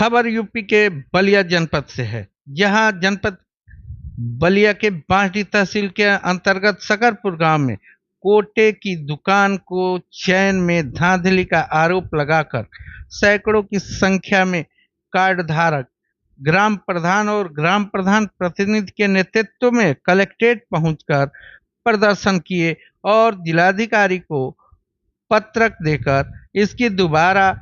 खबर यूपी के बलिया जनपद से है। जहां जनपद बलिया के बांसडीह तहसील के अंतर्गत सकरपुर गांव में कोटे की दुकान को चैन में धांधली का आरोप लगाकर सैकड़ों की संख्या में कार्ड धारक ग्राम प्रधान और ग्राम प्रधान प्रतिनिधि के नेतृत्व में कलेक्ट्रेट पहुंचकर प्रदर्शन किए और जिलाधिकारी को पत्रक देकर इसकी दोबारा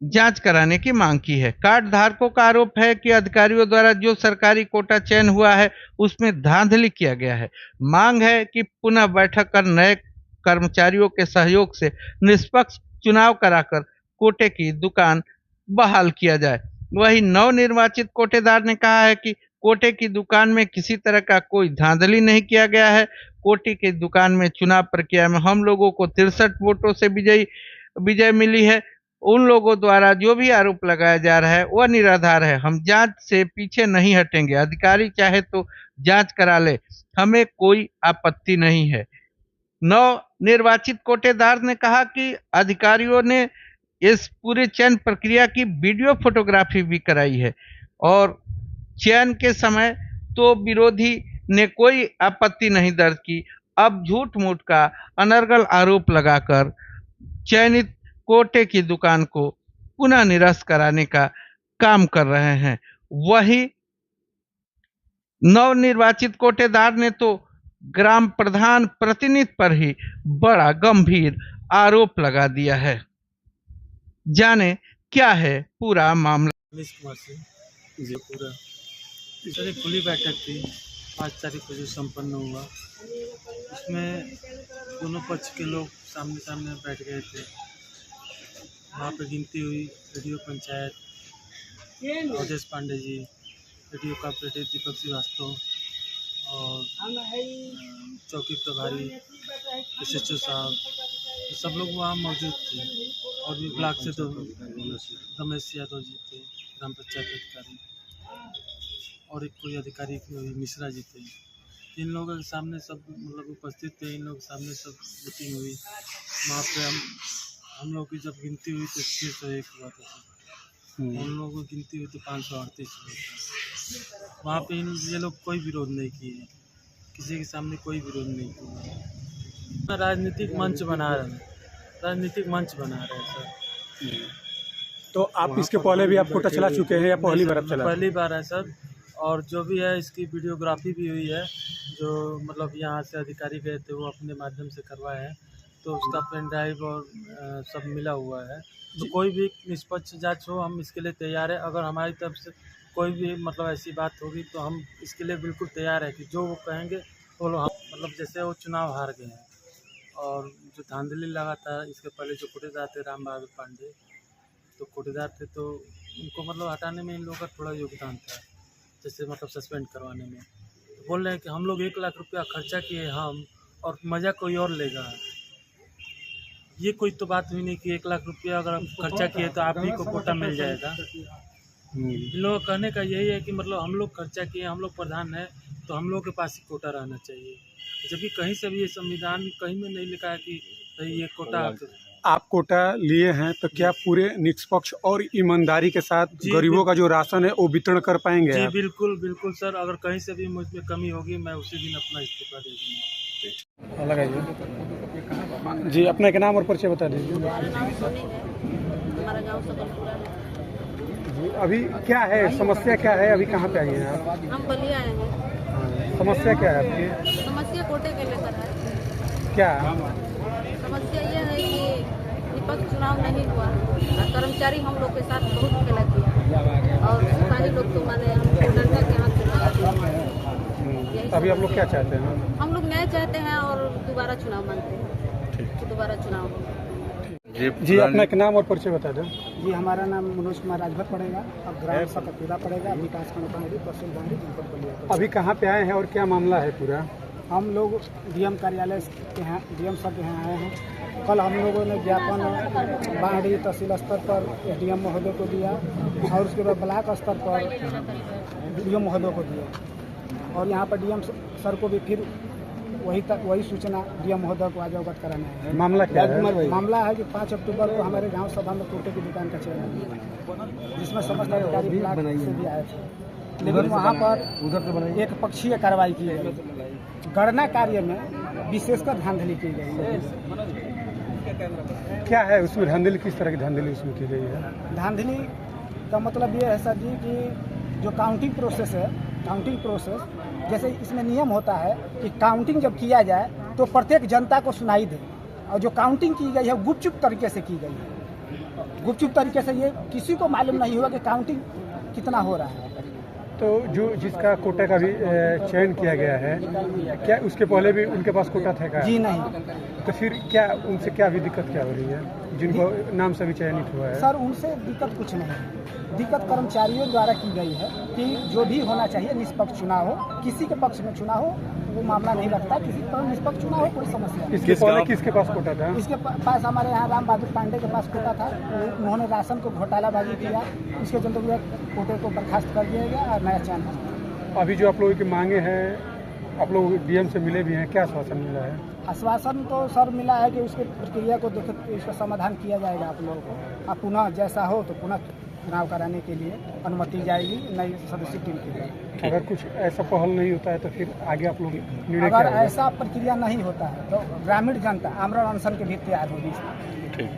जांच कराने की मांग की है। कार्ड धारकों का आरोप है कि अधिकारियों द्वारा जो सरकारी कोटा चयन हुआ है उसमें धांधली किया गया है। मांग है कि पुनः बैठक कर नए कर्मचारियों के सहयोग से निष्पक्ष चुनाव कराकर कोटे की दुकान बहाल किया जाए। वहीं नवनिर्वाचित कोटेदार ने कहा है कि कोटे की दुकान में किसी तरह का कोई धांधली नहीं किया गया है। कोटे की दुकान में चुनाव प्रक्रिया में हम लोगों को 63 वोटों से विजय मिली है। उन लोगों द्वारा जो भी आरोप लगाया जा रहा है वह निराधार है। हम जांच से पीछे नहीं हटेंगे। अधिकारी चाहे तो जांच करा ले, हमें कोई आपत्ति नहीं है। नव निर्वाचित कोटेदार ने कहा कि अधिकारियों ने इस पूरे चयन प्रक्रिया की वीडियो फोटोग्राफी भी कराई है और चयन के समय तो विरोधी ने कोई आपत्ति नहीं दर्ज की। अब झूठ मूठ का अनर्गल आरोप लगाकर चयनित कोटे की दुकान को पुनः निरस्त कराने का काम कर रहे हैं। वही नवनिर्वाचित कोटेदार ने तो ग्राम प्रधान प्रतिनिधि पर ही बड़ा गंभीर आरोप लगा दिया है। जाने क्या है पूरा मामला। जी पूरा सर एक खुली बैठक थी 5 तारीख को जो संपन्न हुआ, उसमें दोनों पक्ष के लोग सामने सामने बैठ गए थे। वहाँ पे गिनती हुई। Radio panchayat Rajesh Pandey ji, radio cooperative दीपक श्रीवास्तव और चौकी प्रभारी SHO साहब, तो सब लोग वहाँ मौजूद थे। और भी ब्लॉक से तो रमेश यादव जी थे, ग्राम पंचायत अधिकारी, और एक कोई अधिकारी मिश्रा जी थे। इन लोगों के सामने सब मतलब उपस्थित थे। इन लोगों के सामने सब मीटिंग हुई। वहाँ पे हम लोग की जब गिनती हुई तो 601 हुआ था सर। उन लोगों की गिनती हुई तो 538 हुआ था। वहाँ पे ये लोग कोई विरोध नहीं किए, किसी के सामने कोई विरोध नहीं किया। राजनीतिक मंच बना रहे हैं सर। तो आप इसके पहले भी आप कोटा चला चुके हैं या पहली बार आप चला? पहली बार है सर। और जो भी है इसकी वीडियोग्राफी भी हुई है, जो मतलब यहाँ से अधिकारी गए थे वो अपने माध्यम से करवाए हैं, तो उसका पेन ड्राइव और सब मिला हुआ है। तो कोई भी निष्पक्ष जांच हो, हम इसके लिए तैयार है। अगर हमारी तरफ से कोई भी मतलब ऐसी बात होगी तो हम इसके लिए बिल्कुल तैयार है कि जो वो कहेंगे वो लोग मतलब जैसे वो चुनाव हार गए हैं और जो धांधली लगा था इसके पहले जो कोटेदार थे राम बहादुर पांडे, तो कोटेदार थे तो उनको मतलब हटाने में इन लोगों का थोड़ा योगदान था, जैसे मतलब सस्पेंड करवाने में। तो बोल रहे हैं कि हम लोग 1 लाख रुपया खर्चा किए हम और मज़ा कोई और लेगा। ये कोई तो बात हुई नहीं कि 1 लाख रुपया अगर आप खर्चा किए तो आप ही को कोटा मिल जाएगा। इन लोगों का कहने का यही है कि मतलब हम लोग खर्चा किए, हम लोग प्रधान हैं तो हम लोग के पास ही कोटा रहना चाहिए, जबकि कहीं से भी ये संविधान कहीं में नहीं लिखा है कि भाई ये कोटा। आप कोटा लिए हैं तो क्या पूरे निष्पक्ष और ईमानदारी के साथ गरीबों का जो राशन है वो वितरण कर पाएंगे? जी बिल्कुल बिल्कुल सर। अगर कहीं से भी मुझ में कमी होगी मैं उसी दिन अपना इस्तीफा दे दूँगा। लगाइए जी, अपना एक नाम और परिचय बता दीजिए। हमारा गांव सकरपुरा है। अभी क्या है समस्या, क्या है? अभी कहाँ पे आई हैं आप? हम बलिया आए हैं। समस्या क्या है आपकी? समस्या कोटे के लेकर है। क्या समस्या ये है कि निष्पक्ष चुनाव नहीं हुआ और कर्मचारी हम लोग के साथ बहुत खेला किया और सिपाही लोग तो माने हमको डंडा के हाथ से। अभी आप लोग क्या चाहते हैं? हम लोग न्याय चाहते हैं और दोबारा चुनाव मांगते हैं कि दोबारा चुनाव हो। जी, अपना एक नाम और परिचय बता दें। जी, हमारा नाम मनोज कुमार राजभर पड़ेगा और ग्राम सकरपुरा पड़ेगा, विकास खंड भांगरी, तहसील भांगरी, जनपद बलिया। अभी कहाँ पे आए हैं और क्या मामला है पूरा? हम लोग डीएम कार्यालय के यहाँ, डीएम साहब के यहाँ आए हैं। कल हम लोगों ने ज्ञापन भांगरी तहसील स्तर पर डीएम महोदय को दिया और उसके बाद ब्लॉक स्तर पर डीएम महोदय को दिया और यहाँ पर डीएम सर को भी फिर वही सूचना डीएम महोदय को आज अवगत कराना है। मामला क्या है? मामला है कि 5 अक्टूबर को हमारे गांव सभा में कोटे की दुकान का चयन हुआ, जिसमें समस्त अधिकारी ब्लॉक से भी आए थे, लेकिन वहाँ पर एक पक्षीय कार्रवाई की गई। गणना कार्य में विशेषकर धांधली की गई। क्या है उसमें धांधली, किस तरह की धांधली उसमें की गई है? धांधली का मतलब ये है सर जी कि जो काउंटिंग प्रोसेस है, काउंटिंग प्रोसेस जैसे इसमें नियम होता है कि काउंटिंग जब किया जाए तो प्रत्येक जनता को सुनाई दे, और जो काउंटिंग की गई है गुपचुप तरीके से की गई है। गुपचुप तरीके से ये किसी को मालूम नहीं हुआ कि काउंटिंग कितना हो रहा है। तो जो जिसका कोटा का भी चयन किया गया है, क्या उसके पहले भी उनके पास कोटा था क्या? जी नहीं। तो फिर क्या उनसे क्या भी दिक्कत क्या हो रही है जिनको नाम से भी चयनित हुआ है? सर उनसे दिक्कत कुछ नहीं है, दिक्कत कर्मचारियों द्वारा की गई है कि जो भी होना चाहिए निष्पक्ष चुनाव हो, किसी के पक्ष में चुनाव हो वो मामला नहीं लगता, किसी पर निष्पक्ष चुनाव हो कोई समस्या नहीं। इसके पहले किसके पास कोटा था? इसके पास हमारे यहाँ राम बहादुर पांडे के पास कोटा था, उन्होंने राशन को घोटालाबाजी किया, इसके चलते हुए कोटे को बर्खास्त कर दिया गया और नया चयन हुआ। अभी जो आप लोगों की मांगे हैं, आप लोग डीएम से मिले भी हैं, क्या आश्वासन मिला है? आश्वासन तो सर मिला है कि उसके प्रक्रिया को देख इसका समाधान किया जाएगा आप लोगों को, अब पुनः जैसा हो तो पुनः चुनाव कराने के लिए अनुमति जाएगी नई सदस्य टीम के लिए। अगर कुछ ऐसा पहल नहीं होता है तो फिर आगे आप लोग निर्णय अगर क्या होगा? ऐसा प्रक्रिया नहीं होता है तो ग्रामीण जनता आमरण अनशन के भी तैयार होगी। ठीक।